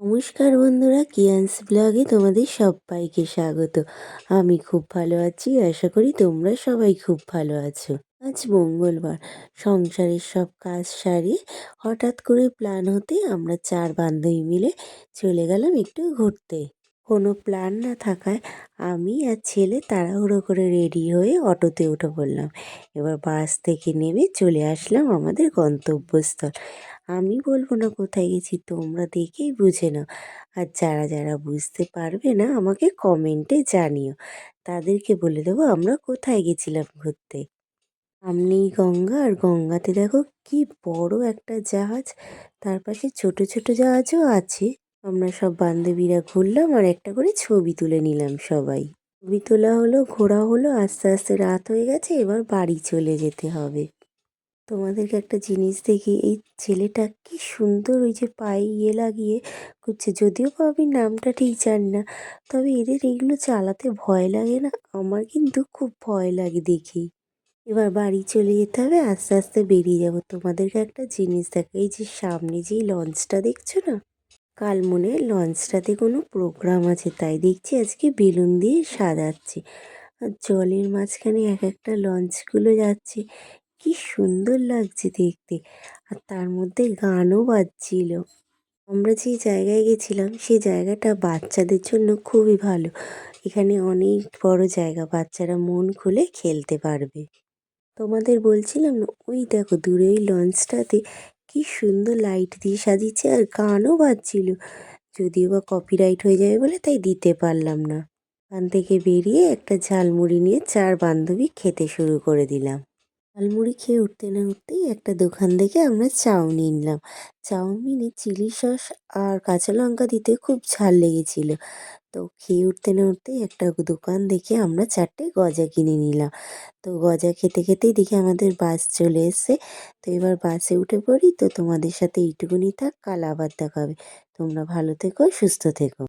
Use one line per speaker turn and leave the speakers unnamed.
নমস্কার বন্ধুরা, কিয়ান্স ব্লগে তোমাদের সবাইকে স্বাগত। আমি খুব ভালো আছি, আশা করি তোমরা সবাই খুব ভালো আছো। আজ মঙ্গলবার, সংসারের সব কাজ সারি হঠাৎ করে প্ল্যান হতে আমরা 4 বান্ধবী মিলে চলে গেলাম একটু ঘুরতে। কোনো প্ল্যান না থাকায় আমি আর ছেলে তাড়াহুড়ো করে রেডি হয়ে অটোতে উঠে পড়লাম। এবার বাস থেকে নেমে চলে আসলাম আমাদের গন্তব্যস্থল। আমি বলবো না কোথায় গেছি, তোমরা দেখেই বুঝে নাও। আর যারা যারা বুঝতে পারবে না আমাকে কমেন্টে জানিও, তাদেরকে বলে দেবো আমরা কোথায় গেছিলাম ঘুরতে। সামনেই গঙ্গা, আর গঙ্গাতে দেখো কি বড় একটা জাহাজ, তার পাশে ছোট ছোট জাহাজও আছে। আমরা সব বান্ধবীরা ঘুরলাম আর একটা করে ছবি তুলে নিলাম সবাই। ছবি তোলা হলো, ঘোরা হলো, আস্তে আস্তে রাত হয়ে গেছে, এবার বাড়ি চলে যেতে হবে। তোমাদেরকে একটা জিনিস দেখি, এই ছেলেটা কি সুন্দর ওই যে পায়ে লাগিয়ে করছে, যদিও বা আমি নামটা ঠিক জানি না, তবে এদের এইগুলো চালাতে ভয় লাগে না? আমার কিন্তু খুব ভয় লাগে দেখি। এবার বাড়ি চলে যেতে হবে, আস্তে আস্তে বেরিয়ে যাব। তোমাদেরকে একটা জিনিস দেখো, এই যে সামনে যেই লঞ্চটা দেখছো না, কাল মনে হয় লঞ্চটাতে কোনো প্রোগ্রাম আছে, তাই দেখছি আজকে বেলুন দিয়ে সাজাচ্ছে। আর জলের মাঝখানে এক একটা লঞ্চগুলো যাচ্ছে, কি সুন্দর লাগছে দেখতে। আর তার মধ্যে গানও বাজছিল। আমরা যে জায়গায় গেছিলাম সেই জায়গাটা বাচ্চাদের জন্য খুবই ভালো। এখানে অনেক বড় জায়গা, বাচ্চারা মন খুলে খেলতে পারবে। তোমাদের বলছিলাম না, ওই দেখো দূরে ওই লঞ্চটাতে কি সুন্দর লাইট দিয়ে সাজিয়েছে আর গানও বাজছিল। যদিও বা কপিরাইট হয়ে যাবে বলে তাই দিতে পারলাম না। ওখান থেকে বেরিয়ে একটা ঝালমুড়ি নিয়ে 4 বান্ধবী খেতে শুরু করে দিলাম। ঝালমুড়ি খেয়ে উঠতে না উঠতেই একটা দোকান থেকে আমরা চাউমিন নিলাম। চাউমিনে চিলি সস আর কাঁচা লঙ্কা দিতে খুব ঝাল লেগেছিল। তো খেয়ে উঠতে না উঠতেই একটা দোকান দেখে আমরা 4টে গজা কিনে নিলাম। তো গজা খেতে খেতেই দেখি আমাদের বাস চলে এসছে। তো এবার বাসে উঠে পড়ি। তো তোমাদের সাথে এইটুকুনি থাক, কাল আবার দেখা হবে। তোমরা ভালো থেকো, সুস্থ থেকো।